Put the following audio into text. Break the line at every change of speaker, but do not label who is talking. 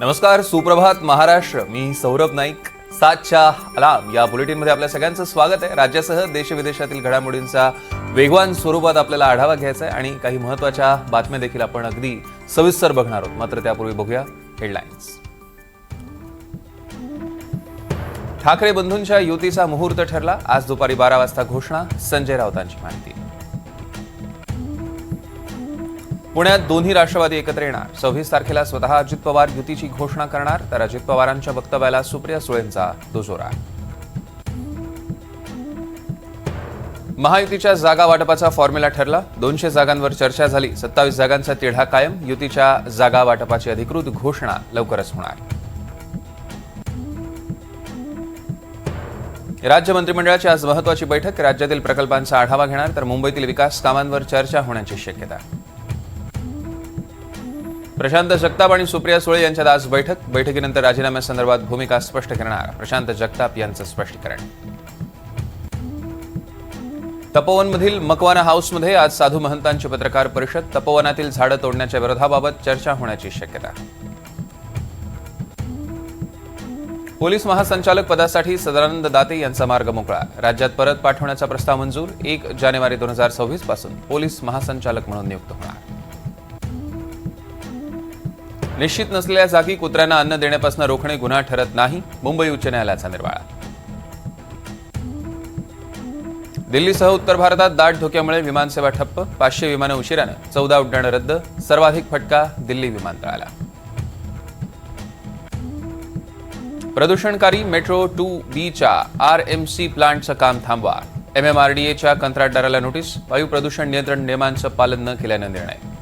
नमस्कार, सुप्रभात महाराष्ट्र. मी सौरभ नाईक. 7च्या अलार्म या बुलेटिनमध्ये आपल्या सगळ्यांचं स्वागत आहे. राज्यासह देशविदेशातील घडामोडींचा वेगवान स्वरूपात आपल्याला आढावा घ्यायचा आहे आणि काही महत्त्वाच्या बातम्या देखील आपण अगदी सविस्तर बघणार आहोत. मात्र त्यापूर्वी बघूया हेडलाईन्स. ठाकरे बंधूंच्या युतीचा मुहूर्त ठरला. आज दुपारी 12 वाजता घोषणा. संजय राऊतांची माहिती. पुण्यात दोन्ही राष्ट्रवादी एकत्र येणार. 26 तारखेला स्वतः अजित पवार युतीची घोषणा करणार, तर अजित पवारांच्या वक्तव्याला सुप्रिया सुळेंचा दुजोरा. महायुतीच्या जागा वाटपाचा फॉर्म्युला ठरला. 200 जागांवर चर्चा झाली. 27 जागांचा तिढा कायम. युतीच्या जागा वाटपाची अधिकृत घोषणा लवकरच होणार. राज्य मंत्रिमंडळाची आज महत्त्वाची बैठक. राज्यातील प्रकल्पांचा आढावा घेणार, तर मुंबईतील विकास कामांवर चर्चा होण्याची शक्यता. प्रशांत जगताप आणि सुप्रिया सुळे यांच्यात आज बैठक. बैठकीनंतर राजीनाम्यासंदर्भात भूमिका स्पष्ट करणार प्रशांत जगताप यांचं स्पष्टीकरण. तपोवनमधील मकवाना हाऊसमध्ये आज साधू महंतांची पत्रकार परिषद. तपोवनातील झाडं तोडण्याच्या विरोधाबाबत चर्चा होण्याची शक्यता. पोलीस महासंचालक पदासाठी सदानंद दाते यांचा मार्ग मोकळा. राज्यात परत पाठवण्याचा प्रस्ताव मंजूर. 1 जानेवारी 2026 पासून पोलीस महासंचालक म्हणून नियुक्त होणार. निश्चित नसलेल्या जागी कुत्र्यांना अन्न देण्यापासून रोखणे गुन्हा ठरत नाही. मुंबई उच्च न्यायालयाचा निर्वाळा. दिल्लीसह उत्तर भारतात दाट धुक्यामुळे विमानसेवा ठप्प. 500 विमानं उशिरानं. 14 उड्डाणं रद्द. सर्वाधिक फटका दिल्ली विमानतळाला. प्रदूषणकारी मेट्रो 2B RMC प्लांटचं काम थांबवा. MMRDAच्या कंत्राटदाराला नोटीस. वायू प्रदूषण नियंत्रण नियमांचं पालन न केल्यानं निर्णय.